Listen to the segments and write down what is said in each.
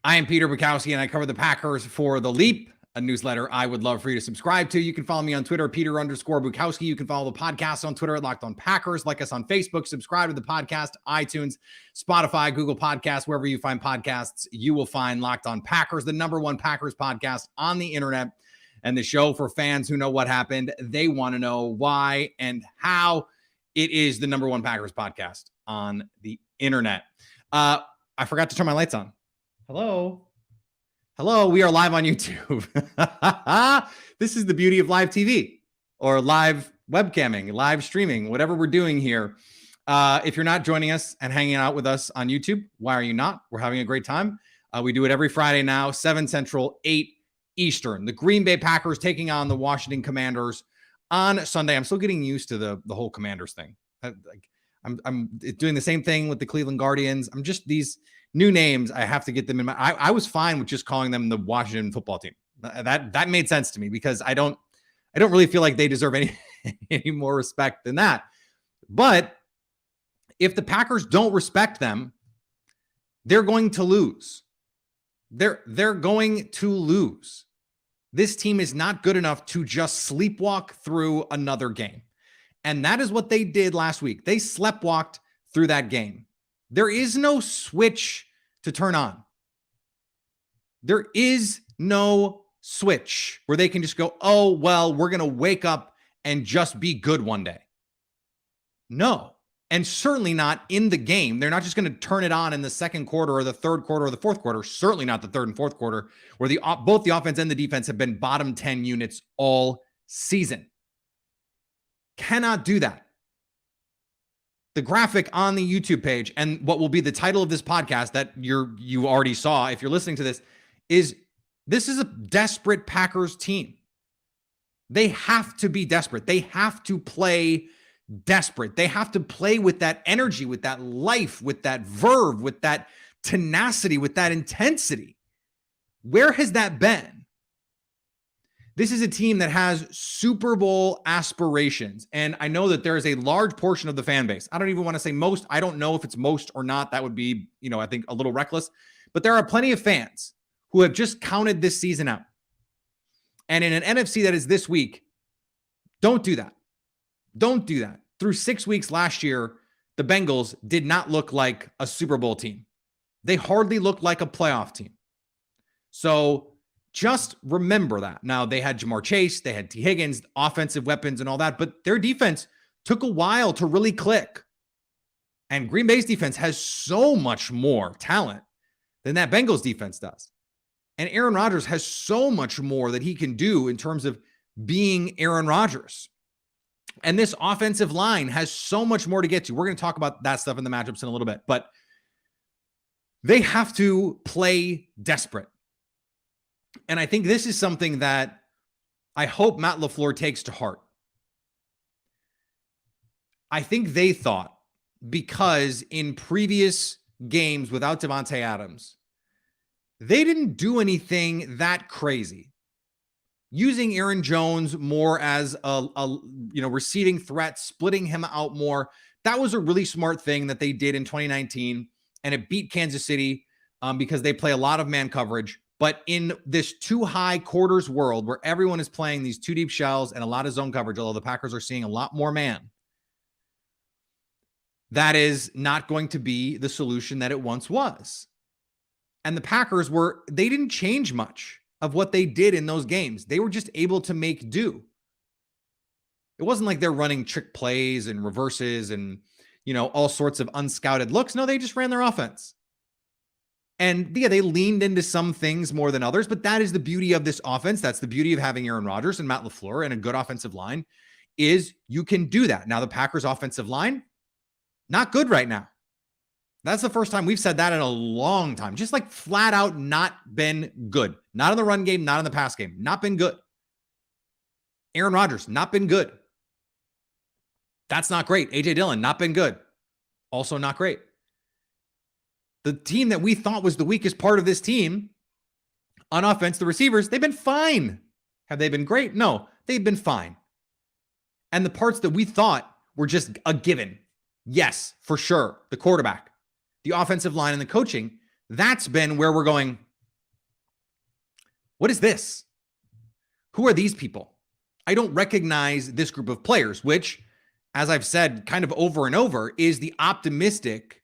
I am Peter Bukowski, and I cover the Packers for The Leap, a newsletter I would love for you to subscribe to. You can follow me on Twitter, Peter_Bukowski. You can follow the podcast on Twitter at Locked On Packers. Like us on Facebook. Subscribe to the podcast, iTunes, Spotify, Google Podcasts, wherever you find podcasts, you will find Locked On Packers, the #1 Packers podcast on the internet, and the show for fans who know what happened. They want to know why and how. It is the #1 Packers podcast on the internet. I forgot to turn my lights on. Hello. We are live on YouTube. This is the beauty of live TV or live webcamming, live streaming, whatever we're doing here. If you're not joining us and hanging out with us on YouTube, why are you not? We're having a great time. We do it every Friday now, 7 Central, 8 Eastern. The Green Bay Packers taking on the Washington Commanders on Sunday. I'm still getting used to the whole Commanders thing. I'm doing the same thing with the Cleveland Guardians. I'm just these new names. I have to get them in my. I was fine with just calling them the Washington football team. That made sense to me because I don't really feel like they deserve any more respect than that. But if the Packers don't respect them, they're going to lose. They're going to lose. This team is not good enough to just sleepwalk through another game. And that is what they did last week. They sleptwalked through that game. There is no switch to turn on. There is no switch where they can just go, oh, well, we're going to wake up and just be good one day. No. And certainly not in the game. They're not just going to turn it on in the second quarter or the third quarter or the fourth quarter. Certainly not the third and fourth quarter, where both the offense and the defense have been bottom 10 units all season. Cannot do that. The graphic on the YouTube page and what will be the title of this podcast that you already saw if you're listening to this is a desperate Packers team. They have to be desperate. They have to play desperate. They have to play with that energy, with that life, with that verve, with that tenacity, with that intensity. Where has that been? This is a team that has Super Bowl aspirations. And I know that there is a large portion of the fan base. I don't even want to say most. I don't know if it's most or not. That would be, I think a little reckless. But there are plenty of fans who have just counted this season out. And in an NFC that is this week, don't do that. Don't do that. Through 6 weeks last year, the Bengals did not look like a Super Bowl team. They hardly looked like a playoff team. So just remember that. Now, they had Jamar Chase, they had T. Higgins, offensive weapons and all that, but their defense took a while to really click. And Green Bay's defense has so much more talent than that Bengals defense does. And Aaron Rodgers has so much more that he can do in terms of being Aaron Rodgers. And this offensive line has so much more to get to. We're going to talk about that stuff in the matchups in a little bit, but they have to play desperate. And I think this is something that I hope Matt LaFleur takes to heart. I think they thought, because in previous games without Davante Adams, they didn't do anything that crazy. Using Aaron Jones more as a receiving threat, splitting him out more. That was a really smart thing that they did in 2019, and it beat Kansas City because they play a lot of man coverage. But in this two high quarters world where everyone is playing these two deep shells and a lot of zone coverage, although the Packers are seeing a lot more man, that is not going to be the solution that it once was. And the Packers they didn't change much of what they did in those games. They were just able to make do. It wasn't like they're running trick plays and reverses and, all sorts of unscouted looks. No, they just ran their offense. And yeah, they leaned into some things more than others, but that is the beauty of this offense. That's the beauty of having Aaron Rodgers and Matt LaFleur and a good offensive line, is you can do that. Now, the Packers offensive line, not good right now. That's the first time we've said that in a long time. Just like flat out not been good. Not in the run game, not in the pass game. Not been good. Aaron Rodgers, not been good. That's not great. A.J. Dillon, not been good. Also not great. The team that we thought was the weakest part of this team, on offense, the receivers, they've been fine. Have they been great? No, they've been fine. And the parts that we thought were just a given, yes, for sure, the quarterback, the offensive line, and the coaching, that's been where we're going, What is this? Who are these people? I don't recognize this group of players, which, as I've said kind of over and over, is the optimistic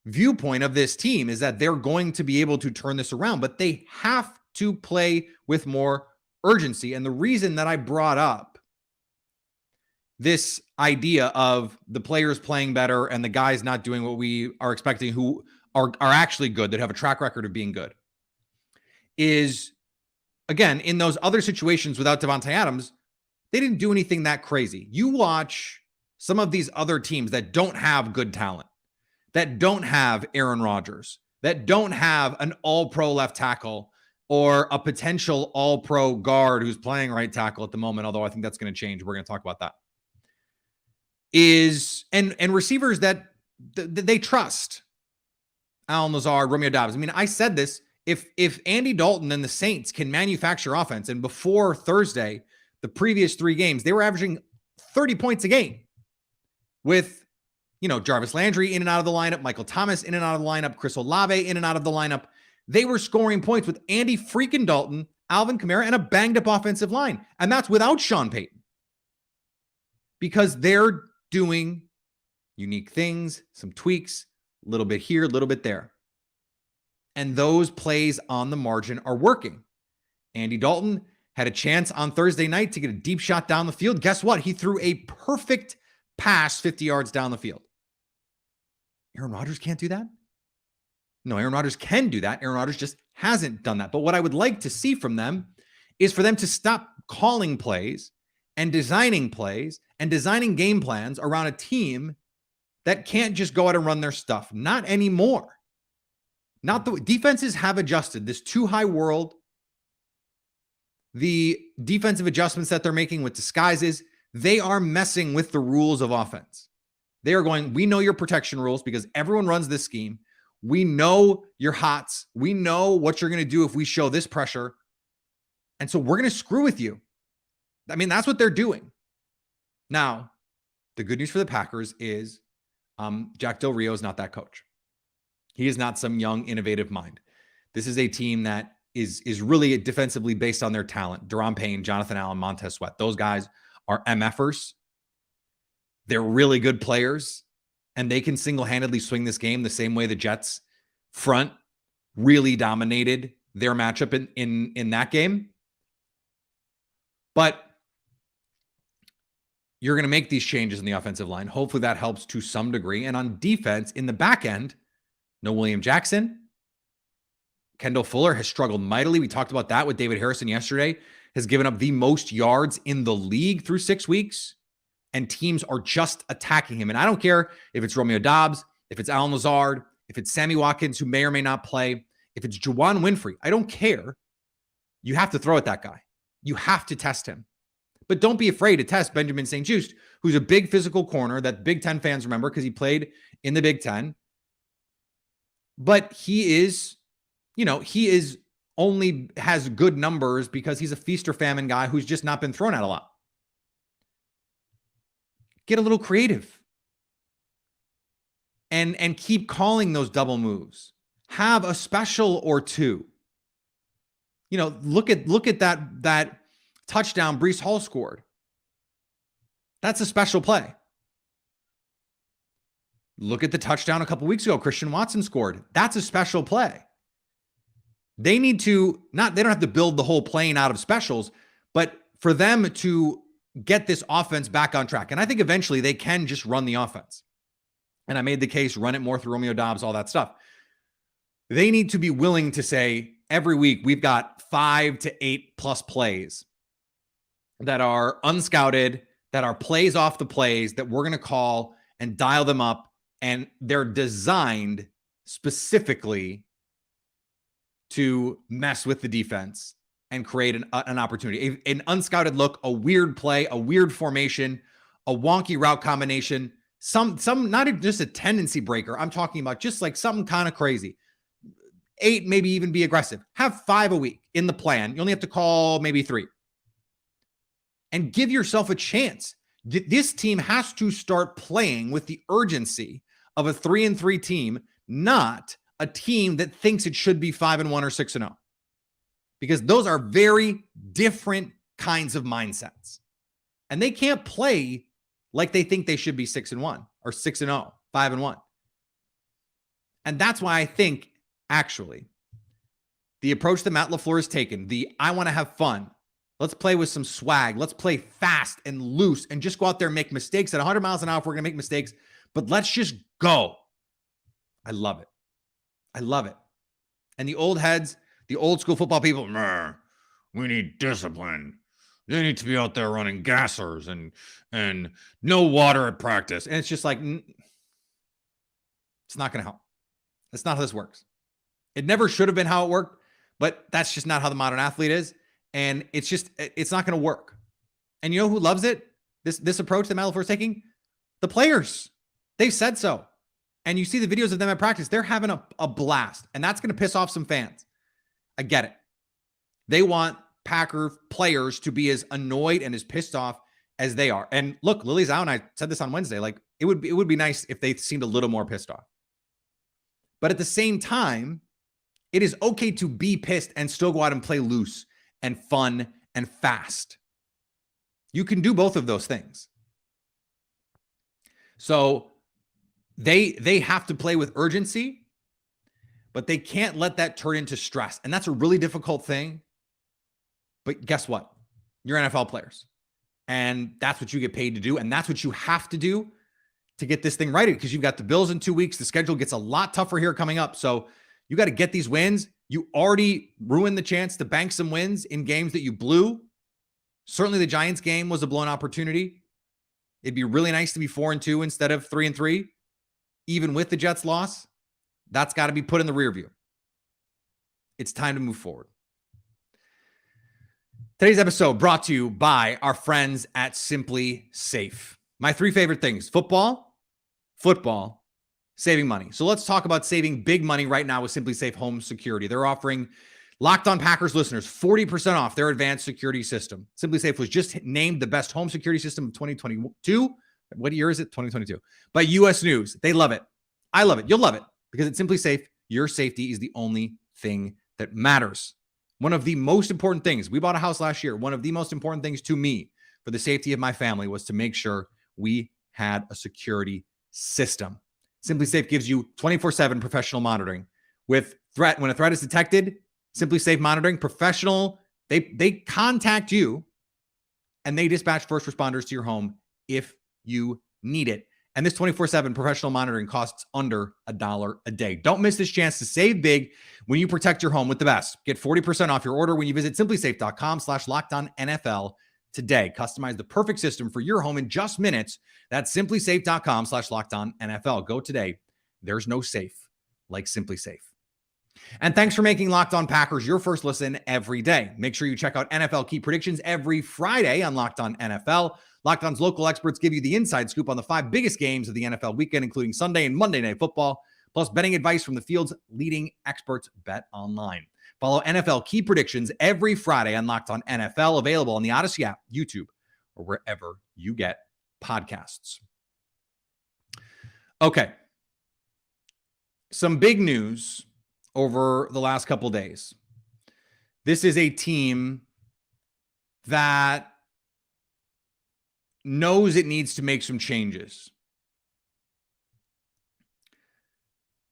viewpoint of this team, is that they're going to be able to turn this around, but they have to play with more urgency. And the reason that I brought up this idea of the players playing better and the guys not doing what we are expecting, who are actually good, that have a track record of being good, is, again, in those other situations without Davante Adams, they didn't do anything that crazy. You watch some of these other teams that don't have good talent, that don't have Aaron Rodgers, that don't have an all-pro left tackle or a potential all-pro guard who's playing right tackle at the moment, although I think that's going to change. We're going to talk about that. And receivers that they trust. Allen Lazard, Romeo Doubs. I mean, I said this, if Andy Dalton and the Saints can manufacture offense, and before Thursday, the previous 3 games, they were averaging 30 points a game with, Jarvis Landry in and out of the lineup, Michael Thomas in and out of the lineup, Chris Olave in and out of the lineup. They were scoring points with Andy freaking Dalton, Alvin Kamara, and a banged-up offensive line. And that's without Sean Payton. Because they're doing unique things, some tweaks, a little bit here, a little bit there. And those plays on the margin are working. Andy Dalton had a chance on Thursday night to get a deep shot down the field. Guess what? He threw a perfect pass 50 yards down the field. Aaron Rodgers can't do that? No, Aaron Rodgers can do that. Aaron Rodgers just hasn't done that. But what I would like to see from them is for them to stop calling plays and designing game plans around a team that can't just go out and run their stuff. Not anymore. Not the defenses have adjusted. This too high world, the defensive adjustments that they're making with disguises, they are messing with the rules of offense. They are going, we know your protection rules because everyone runs this scheme. We know your hots. We know what you're going to do if we show this pressure. And so we're going to screw with you. I mean, that's what they're doing. Now, the good news for the Packers is Jack Del Rio is not that coach. He is not some young, innovative mind. This is a team that is really defensively based on their talent. Daron Payne, Jonathan Allen, Montez Sweat. Those guys are MFers. They're really good players, and they can single-handedly swing this game the same way the Jets front really dominated their matchup in that game. But you're going to make these changes in the offensive line. Hopefully that helps to some degree. And on defense, in the back end, no William Jackson. Kendall Fuller has struggled mightily. We talked about that with David Harrison yesterday. Has given up the most yards in the league through 6 weeks. And teams are just attacking him. And I don't care if it's Romeo Doubs, if it's Allen Lazard, if it's Sammy Watkins, who may or may not play, if it's Juwan Winfrey. I don't care. You have to throw at that guy. You have to test him. But don't be afraid to test Benjamin St-Juste, who's a big physical corner that Big Ten fans remember because he played in the Big Ten. But he is only has good numbers because he's a feast or famine guy who's just not been thrown at a lot. Get a little creative and keep calling those double moves. Have a special or two. Look at that touchdown Breece Hall scored. That's a special play. Look at the touchdown a couple weeks ago Christian Watson scored. That's a special play. They need to they don't have to build the whole plane out of specials, but for them to get this offense back on track. And I think eventually they can just run the offense. And I made the case, run it more through Romeo Doubs, all that stuff. They need to be willing to say every week we've got 5 to 8 plus plays that are unscouted, that are plays off the plays that we're going to call and dial them up. And they're designed specifically to mess with the defense and create an opportunity, an unscouted look, a weird play, a weird formation, a wonky route combination, some not just a tendency breaker. I'm talking about just like something kind of crazy. 8, maybe even be aggressive. Have 5 a week in the plan. You only have to call maybe 3. And give yourself a chance. This team has to start playing with the urgency of a 3-3 team, not a team that thinks it should be 5-1 or 6-0. because those are very different kinds of mindsets. And they can't play like they think they should be 6-1 or 6-0, 5-1. And that's why I think, actually, the approach that Matt LaFleur has taken, I want to have fun. Let's play with some swag. Let's play fast and loose and just go out there and make mistakes at 100 miles an hour if we're going to make mistakes. But let's just go. I love it. I love it. And the old heads, the old school football people, we need discipline. They need to be out there running gassers and no water at practice. And it's just like, it's not going to help. That's not how this works. It never should have been how it worked, but that's just not how the modern athlete is. And it's not going to work. And you know who loves it? This approach that Matt LaFleur is taking? The players. They've said so. And you see the videos of them at practice. They're having a blast. And that's going to piss off some fans. I get it. They want Packer players to be as annoyed and as pissed off as they are. And look, Lily's out, and I said this on Wednesday. Like, it would be nice if they seemed a little more pissed off. But at the same time, it is okay to be pissed and still go out and play loose and fun and fast. You can do both of those things. So they have to play with urgency, but they can't let that turn into stress. And that's a really difficult thing. But guess what? You're NFL players. And that's what you get paid to do. And that's what you have to do to get this thing righted, because you've got the Bills in 2 weeks. The schedule gets a lot tougher here coming up. So you got to get these wins. You already ruined the chance to bank some wins in games that you blew. Certainly the Giants game was a blown opportunity. It'd be really nice to be 4-2 instead of 3-3, even with the Jets loss. That's got to be put in the rear view. It's time to move forward. Today's episode brought to you by our friends at Simply Safe. My 3 favorite things: football, saving money. So let's talk about saving big money right now with Simply Safe Home Security. They're offering Locked On Packers listeners 40% off their advanced security system. Simply Safe was just named the best home security system of 2022. What year is it? 2022. By US News. They love it. I love it. You'll love it, because at Simply Safe, your safety is the only thing that matters. One of the most important things, we bought a house last year. One of the most important things to me for the safety of my family was to make sure we had a security system. Simply Safe gives you 24/7 professional monitoring. When a threat is detected, Simply Safe monitoring, professional, they contact you and they dispatch first responders to your home if you need it. And this 24/7 professional monitoring costs under $1 a day. Don't miss this chance to save big when you protect your home with the best. Get 40% off your order when you visit simplysafe.com/LockedOnNFL today. Customize the perfect system for your home in just minutes. That's simplysafe.com/LockedOnNFL. Go today. There's no safe like Simply Safe. And thanks for making Locked On Packers your first listen every day. Make sure you check out NFL Key Predictions every Friday on Locked On NFL. Locked On's local experts give you the inside scoop on the 5 biggest games of the NFL weekend, including Sunday and Monday Night Football, plus betting advice from the field's leading experts, BetOnline. Follow NFL Key Predictions every Friday on Locked On NFL, available on the Odyssey app, YouTube, or wherever you get podcasts. Okay. Some big news over the last couple of days. This is a team that knows it needs to make some changes.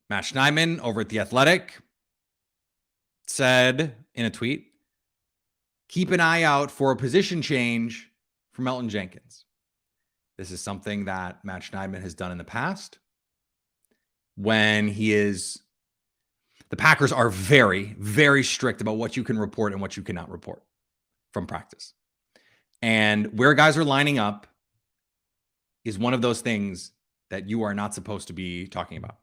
Matt Schneidman over at The Athletic said in a tweet, keep an eye out for a position change for Melton Jenkins. This is something that Matt Schneidman has done in the past when the Packers are very, very strict about what you can report and what you cannot report from practice. And where guys are lining up is one of those things that you are not supposed to be talking about.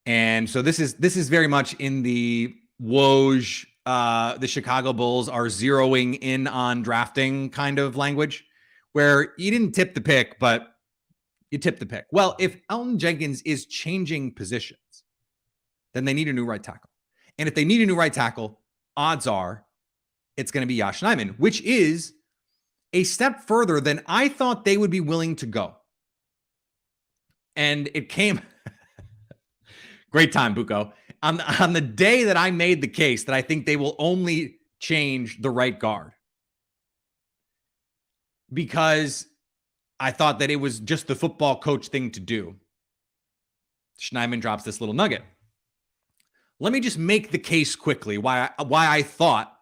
And so this is very much in the Woj, the Chicago Bulls are zeroing in on drafting kind of language, where you didn't tip the pick, but you tipped the pick. Well, if Elton Jenkins is changing positions, then they need a new right tackle. And if they need a new right tackle, odds are it's going to be Yosh Nijman, which is a step further than I thought they would be willing to go. And it came, great time, Buko. on the day that I made the case that I think they will only change the right guard because I thought that it was just the football coach thing to do, Schneidman drops this little nugget. Let me just make the case quickly why I thought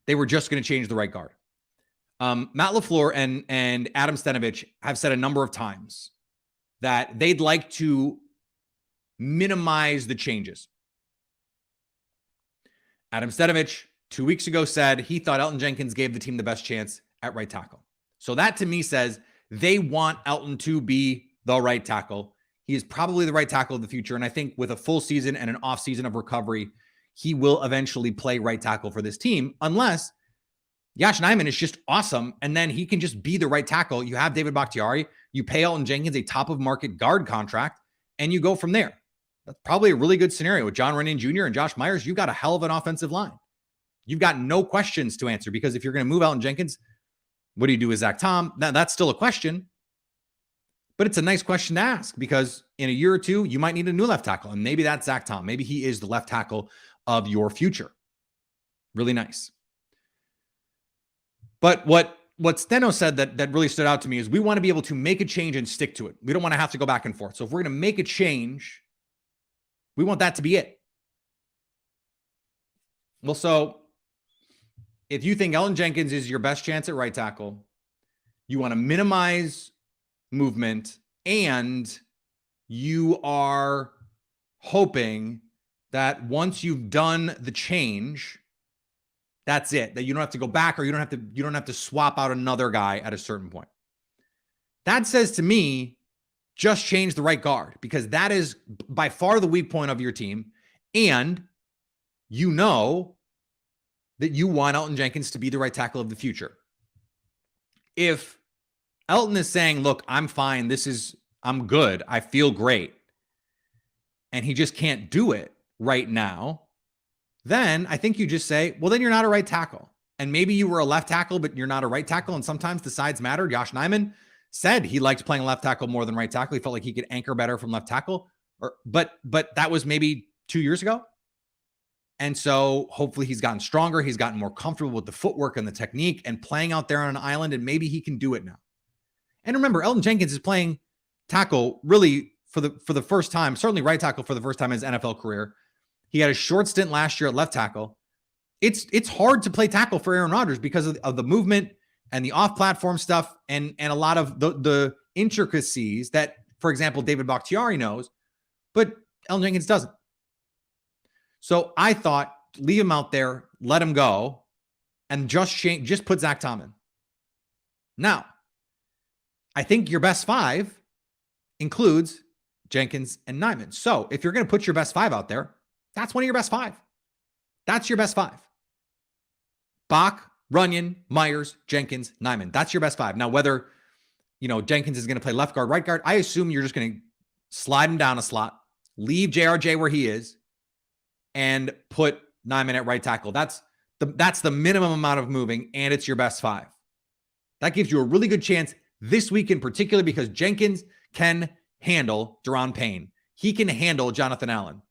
they were just going to change the right guard. Matt LaFleur and Adam Stenavich have said a number of times that they'd like to minimize the changes. Adam Stenavich 2 weeks ago said he thought Elton Jenkins gave the team the best chance at right tackle. So that to me says they want Elton to be the right tackle. He is probably the right tackle of the future. And I think with a full season and an off season of recovery, he will eventually play right tackle for this team, unless Yosh Nijman is just awesome. And then he can just be the right tackle. You have David Bakhtiari, you pay Elton Jenkins a top of market guard contract, and you go from there. That's probably a really good scenario with John Runyon Jr. and Josh Myers. You've got a hell of an offensive line. You've got no questions to answer, because if you're going to move Elton Jenkins, what do you do with Zach Tom? That's still a question, but it's a nice question to ask, because in a year or two, you might need a new left tackle, and maybe that's Zach Tom. Maybe he is the left tackle of your future. Really nice. But what Steno said that really stood out to me is we want to be able to make a change and stick to it. We don't want to have to go back and forth. So if we're going to make a change, we want that to be it. Well, so if you think Elton Jenkins is your best chance at right tackle, you want to minimize movement, and you are hoping that once you've done the change, that's it, that you don't have to go back, or you don't have to swap out another guy at a certain point. That says to me, just change the right guard, because that is by far the weak point of your team. And you know that you want Elton Jenkins to be the right tackle of the future. If Elton is saying, look, I'm fine, I'm good, I feel great, and he just can't do it right now, then I think you just say, well, then you're not a right tackle. And maybe you were a left tackle, but you're not a right tackle. And sometimes the sides matter. Yosh Nijman said he liked playing left tackle more than right tackle. He felt like he could anchor better from left tackle. But that was maybe 2 years ago. And so hopefully he's gotten stronger. He's gotten more comfortable with the footwork and the technique and playing out there on an island, and maybe he can do it now. And remember, Elton Jenkins is playing tackle really for the first time, certainly right tackle for the first time in his NFL career. He had a short stint last year at left tackle. It's hard to play tackle for Aaron Rodgers because of the movement and the off-platform stuff and a lot of the intricacies that, for example, David Bakhtiari knows, but Elton Jenkins doesn't. So I thought, leave him out there, let him go, and just put Zach Tom in. Now, I think your best five includes Jenkins and Nijman. So if you're going to put your best five out there, that's one of your best five. That's your best five. Bach, Runyon, Myers, Jenkins, Nijman. That's your best five. Now, whether, Jenkins is going to play left guard, right guard, I assume you're just going to slide him down a slot, leave JRJ where he is, and put Nijman at right tackle. That's the minimum amount of moving, and it's your best five. That gives you a really good chance this week in particular, because Jenkins can handle Daron Payne. He can handle Jonathan Allen.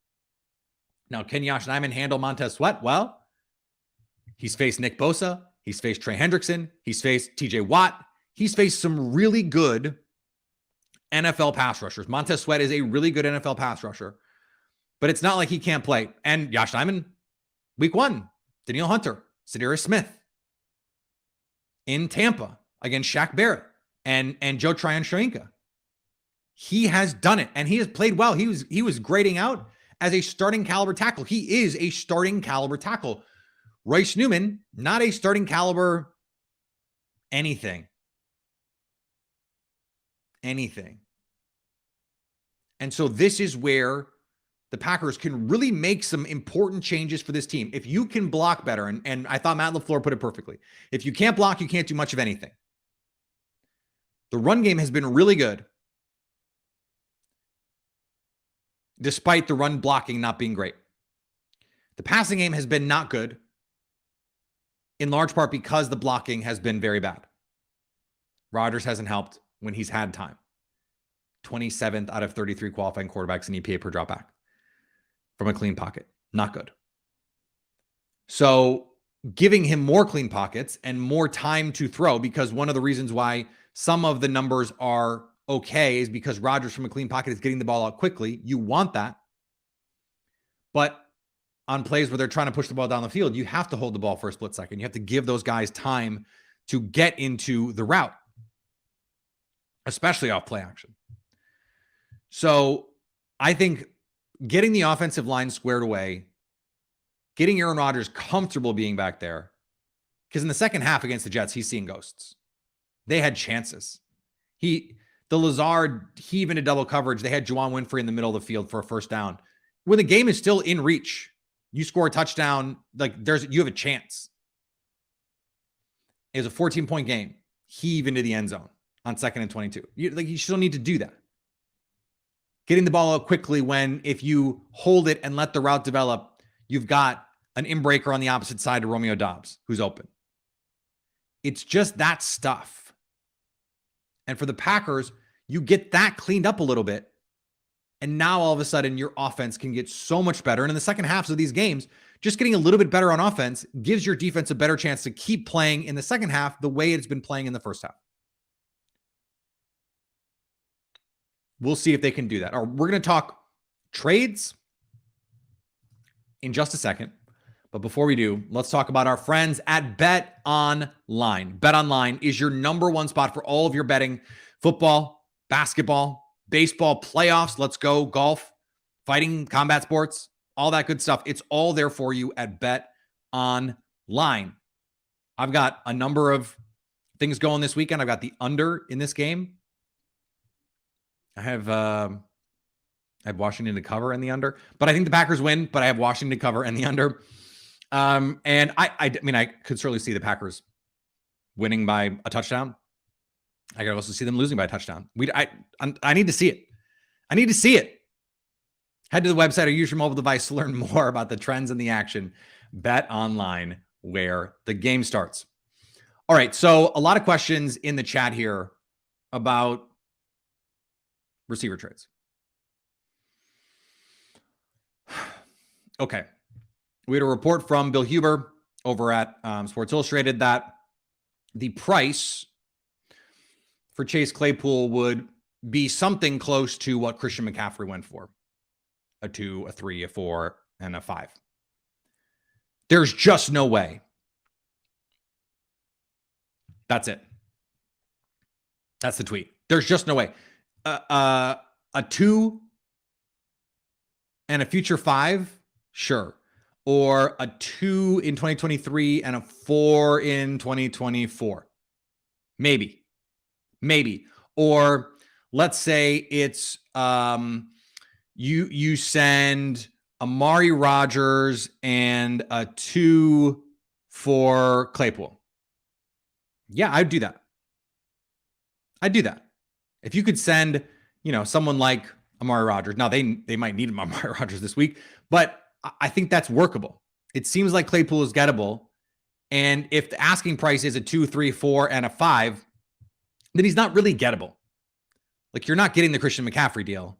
Now, can Yosh Nijman handle Montez Sweat? Well, he's faced Nick Bosa. He's faced Trey Hendrickson. He's faced TJ Watt. He's faced some really good NFL pass rushers. Montez Sweat is a really good NFL pass rusher, but it's not like he can't play. And Yosh Nijman, week one, Danielle Hunter, Sadarius Smith in Tampa against Shaq Barrett and Joe Tryon-Shoyinka. He has done it, and he has played well. He was grading out as a starting caliber tackle. He is a starting caliber tackle. Royce Newman, not a starting caliber anything. And so this is where the Packers can really make some important changes for this team. If you can block better, and I thought Matt LaFleur put it perfectly. If you can't block, you can't do much of anything. The run game has been really good, despite the run blocking not being great. The passing game has been not good, in large part because the blocking has been very bad. Rodgers hasn't helped when he's had time. 27th out of 33 qualifying quarterbacks in EPA per dropback from a clean pocket. Not good. So giving him more clean pockets and more time to throw, because one of the reasons why some of the numbers are okay is because Rodgers from a clean pocket is getting the ball out quickly. You want that. But on plays where they're trying to push the ball down the field, you have to hold the ball for a split second. You have to give those guys time to get into the route, especially off play action. So I think getting the offensive line squared away, getting Aaron Rodgers comfortable being back there, because in the second half against the Jets, he's seeing ghosts. They had chances. The Lazard heave into double coverage. They had Juwan Winfrey in the middle of the field for a first down. When the game is still in reach, you score a touchdown, you have a chance. It was a 14-point game. Heave into the end zone on 2nd and 22. You still need to do that. Getting the ball out quickly when, if you hold it and let the route develop, you've got an inbreaker on the opposite side to Romeo Doubs, who's open. It's just that stuff. And for the Packers, you get that cleaned up a little bit. And now all of a sudden your offense can get so much better. And in the second halves of these games, just getting a little bit better on offense gives your defense a better chance to keep playing in the second half the way it's been playing in the first half. We'll see if they can do that. Or we're going to talk trades in just a second. But before we do, let's talk about our friends at BetOnline. BetOnline is your number one spot for all of your betting: football, basketball, baseball, playoffs, let's go, golf, fighting, combat sports, all that good stuff. It's all there for you at BetOnline. I've got a number of things going this weekend. I've got the under in this game. I have Washington to cover and the under, but I think the Packers win, but I have Washington to cover and the under. And I mean, I could certainly see the Packers winning by a touchdown. I could also see them losing by a touchdown. I need to see it. I need to see it. Head to the website or use your mobile device to learn more about the trends and the action. BetOnline, where the game starts. All right, so a lot of questions in the chat here about receiver trades. Okay. We had a report from Bill Huber over at Sports Illustrated that the price for Chase Claypool would be something close to what Christian McCaffrey went for. A 2, a 3, a 4, and a 5. There's just no way. That's it. That's the tweet. There's just no way. A 2 and a future 5, sure. Or a 2 in 2023 and a 4 in 2024. Maybe. Or let's say it's you send Amari Rodgers and a 2 for Claypool. Yeah, I'd do that. If you could send, someone like Amari Rodgers. Now they might need Amari Rodgers this week, but I think that's workable. It seems like Claypool is gettable. And if the asking price is a 2, 3, 4, and a 5, then he's not really gettable. Like, you're not getting the Christian McCaffrey deal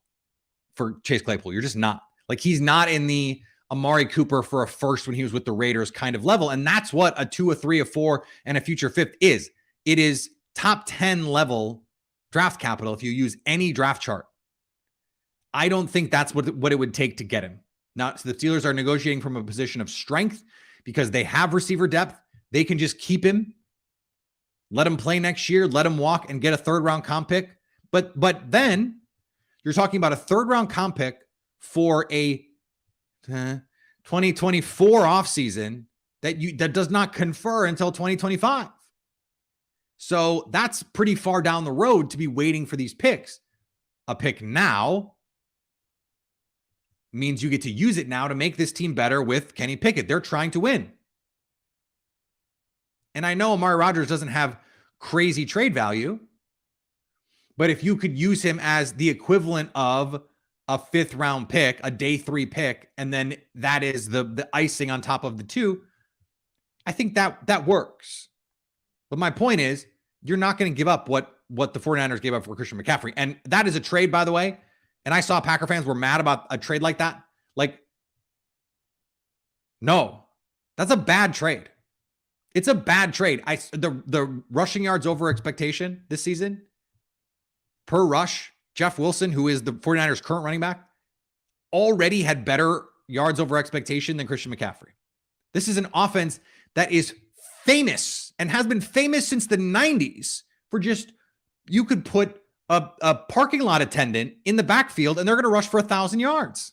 for Chase Claypool. You're just not. Like, he's not in the Amari Cooper for a first when he was with the Raiders kind of level. And that's what a 2, a 3, a 4, and a future 5th is. It is top 10 level draft capital if you use any draft chart. I don't think that's what it would take to get him. Now, so the Steelers are negotiating from a position of strength because they have receiver depth. They can just keep him, let him play next year, let him walk, and get a 3rd-round comp pick. But then you're talking about a 3rd-round comp pick for a 2024 offseason that does not confer until 2025. So that's pretty far down the road to be waiting for these picks. A pick now means you get to use it now to make this team better with Kenny Pickett. They're trying to win. And I know Amari Rodgers doesn't have crazy trade value, but if you could use him as the equivalent of a 5th-round pick, a day 3 pick, and then that is the icing on top of the 2, I think that works. But my point is, you're not going to give up what the 49ers gave up for Christian McCaffrey. And that is a trade, by the way. And I saw Packer fans were mad about a trade like that. Like, No, that's a bad trade. It's a bad trade. The rushing yards over expectation this season per rush, Jeff Wilson, who is the 49ers' current running back, already had better yards over expectation than Christian McCaffrey. This is an offense that is famous and has been famous since the 90s for just, you could put a parking lot attendant in the backfield and they're going to rush for 1,000 yards.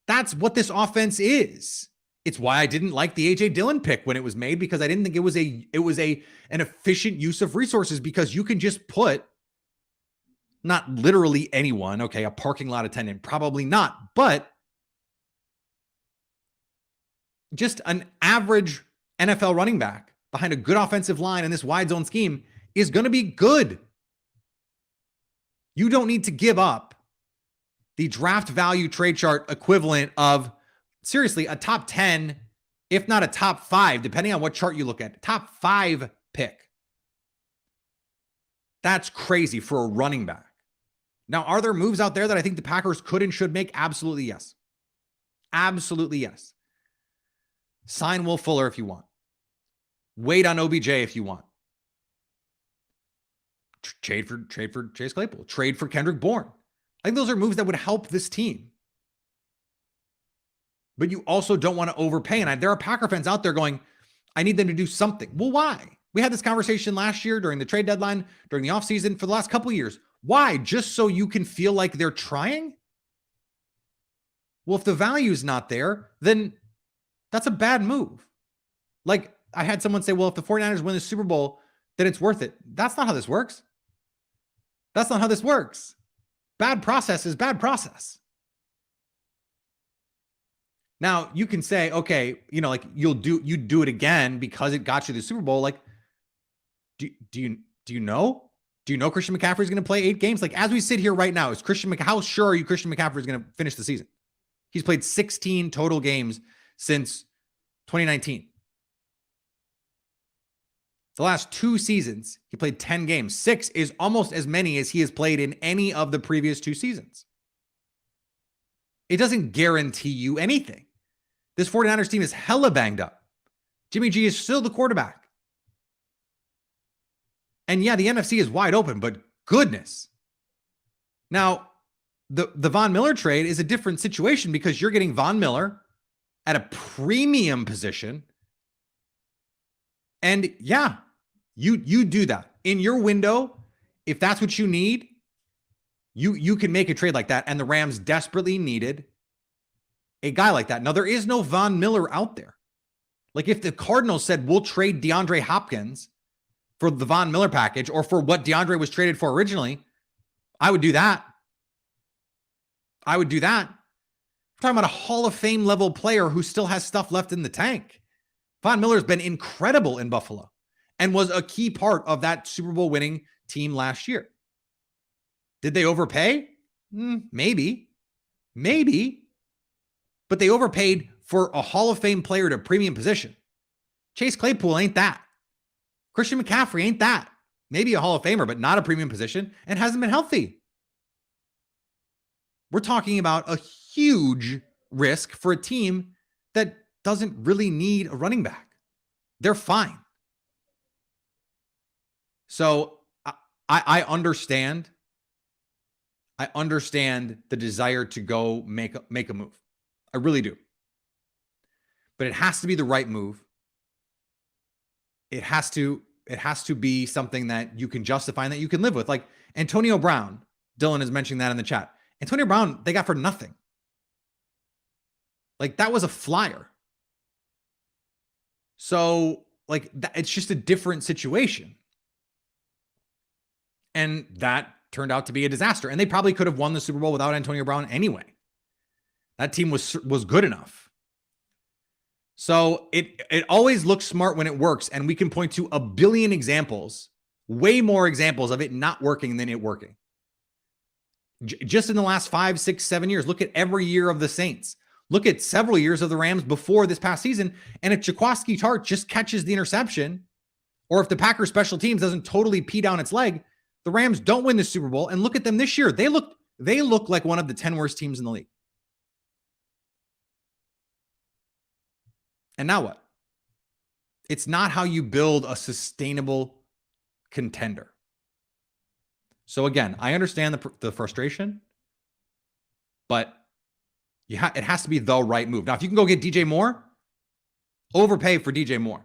That's what this offense is. It's why I didn't like the A.J. Dillon pick when it was made, because I didn't think it was an efficient use of resources, because you can just put, not literally anyone, okay, a parking lot attendant, probably not, but just an average NFL running back behind a good offensive line in this wide zone scheme is going to be good. You don't need to give up the draft value trade chart equivalent of, seriously, a top 10, if not a top 5, depending on what chart you look at, top 5 pick. That's crazy for a running back. Now, are there moves out there that I think the Packers could and should make? Absolutely yes. Absolutely yes. Sign Will Fuller if you want. Wait on OBJ if you want. Trade for Chase Claypool. Trade for Kendrick Bourne. I think those are moves that would help this team. But you also don't want to overpay. And there are Packer fans out there going, I need them to do something. Well, why? We had this conversation last year during the trade deadline, during the offseason, for the last couple of years. Why? Just so you can feel like they're trying? Well, if the value's not there, then that's a bad move. Like, I had someone say, well, if the 49ers win the Super Bowl, then it's worth it. That's not how this works. That's not how this works. Bad process is bad process. Now, you can say, okay, like you do it again because it got you the Super Bowl. Like, do you know? Do you know Christian McCaffrey is going to play 8 games? Like, as we sit here right now, how sure are you Christian McCaffrey is going to finish the season? He's played 16 total games since 2019. The last 2 seasons, he played 10 games. 6 is almost as many as he has played in any of the previous 2 seasons. It doesn't guarantee you anything. This 49ers team is hella banged up. Jimmy G is still the quarterback. And yeah, the NFC is wide open, but goodness. Now, the Von Miller trade is a different situation because you're getting Von Miller at a premium position. And yeah, you do that. In your window, if that's what you need, you can make a trade like that. And the Rams desperately needed a guy like that. Now, there is no Von Miller out there. Like, if the Cardinals said, we'll trade DeAndre Hopkins for the Von Miller package or for what DeAndre was traded for originally, I would do that. I would do that. We're talking about a Hall of Fame level player who still has stuff left in the tank. Von Miller's been incredible in Buffalo and was a key part of that Super Bowl winning team last year. Did they overpay? Maybe. But they overpaid for a Hall of Fame player at a premium position. Chase Claypool ain't that. Christian McCaffrey ain't that. Maybe a Hall of Famer, but not a premium position, and hasn't been healthy. We're talking about a huge risk for a team that doesn't really need a running back. They're fine. So I understand. I understand the desire to go make a move. I really do. But it has to be the right move. It has to be something that you can justify and that you can live with. Like Antonio Brown, Dylan is mentioning that in the chat. Antonio Brown, they got for nothing. Like, that was a flyer. So, like, it's just a different situation. And that turned out to be a disaster. And they probably could have won the Super Bowl without Antonio Brown anyway. That team was good enough. So it always looks smart when it works. And we can point to a billion examples, way more examples of it not working than it working. Just in the last 5, 6, 7 years, look at every year of the Saints. Look at several years of the Rams before this past season. And if Jaquiski Tartt just catches the interception, or if the Packers special teams doesn't totally pee down its leg, the Rams don't win the Super Bowl. And look at them this year. They look like one of the 10 worst teams in the league. And now what? It's not how you build a sustainable contender. So again, I understand the frustration, but it has to be the right move. Now, if you can go get DJ Moore, overpay for DJ Moore.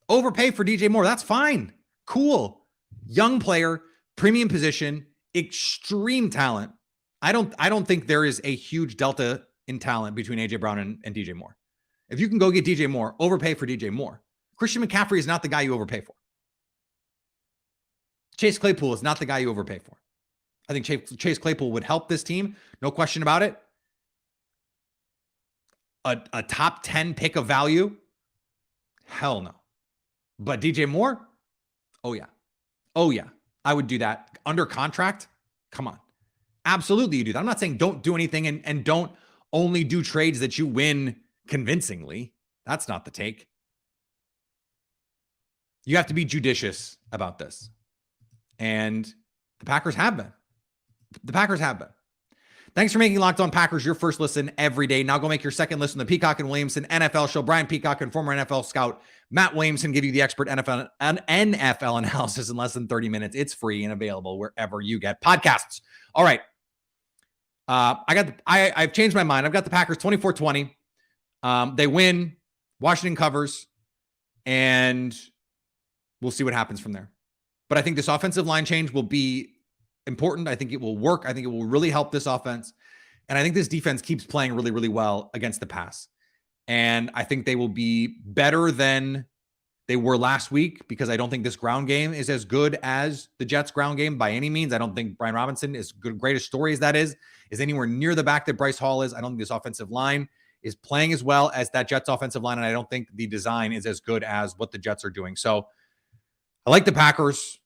Overpay for DJ Moore. That's fine. Cool. Young player, premium position, extreme talent. I don't think there is a huge delta in talent between AJ Brown and DJ Moore. If you can go get DJ Moore, overpay for DJ Moore. Christian McCaffrey is not the guy you overpay for. Chase Claypool is not the guy you overpay for. I think Chase Claypool would help this team. No question about it. A top 10 pick of value? Hell no. But DJ Moore? Oh, yeah. Oh, yeah. I would do that. Under contract? Come on. Absolutely you do that. I'm not saying don't do anything and don't only do trades that you win convincingly. That's not the take. You have to be judicious about this. And the Packers have been. The Packers have been. Thanks for making Locked On Packers your first listen every day. Now go make your second listen to the Peacock and Williamson NFL show. Brian Peacock and former NFL scout Matt Williamson give you the expert NFL analysis in less than 30 minutes. It's free and available wherever you get podcasts. All right. I've changed my mind. I've got the Packers 24-20. They win. Washington covers. And we'll see what happens from there. But I think this offensive line change will be important. I think it will work. I think it will really help this offense. And I think this defense keeps playing really, really well against the pass. And I think they will be better than they were last week because I don't think this ground game is as good as the Jets ground game by any means. I don't think Brian Robinson, as good, great a story as that is anywhere near the back that Bryce Hall is. I don't think this offensive line is playing as well as that Jets offensive line. And I don't think the design is as good as what the Jets are doing. So I like the Packers.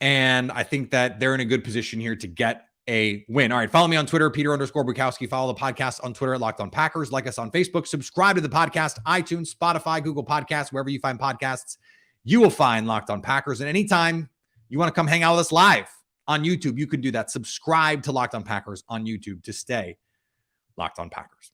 And I think that they're in a good position here to get a win. All right. Follow me on Twitter, Peter_Bukowski. Follow the podcast on Twitter at Locked On Packers. Like us on Facebook. Subscribe to the podcast, iTunes, Spotify, Google Podcasts, wherever you find podcasts, you will find Locked On Packers. And anytime you want to come hang out with us live on YouTube, you can do that. Subscribe to Locked On Packers on YouTube to stay Locked On Packers.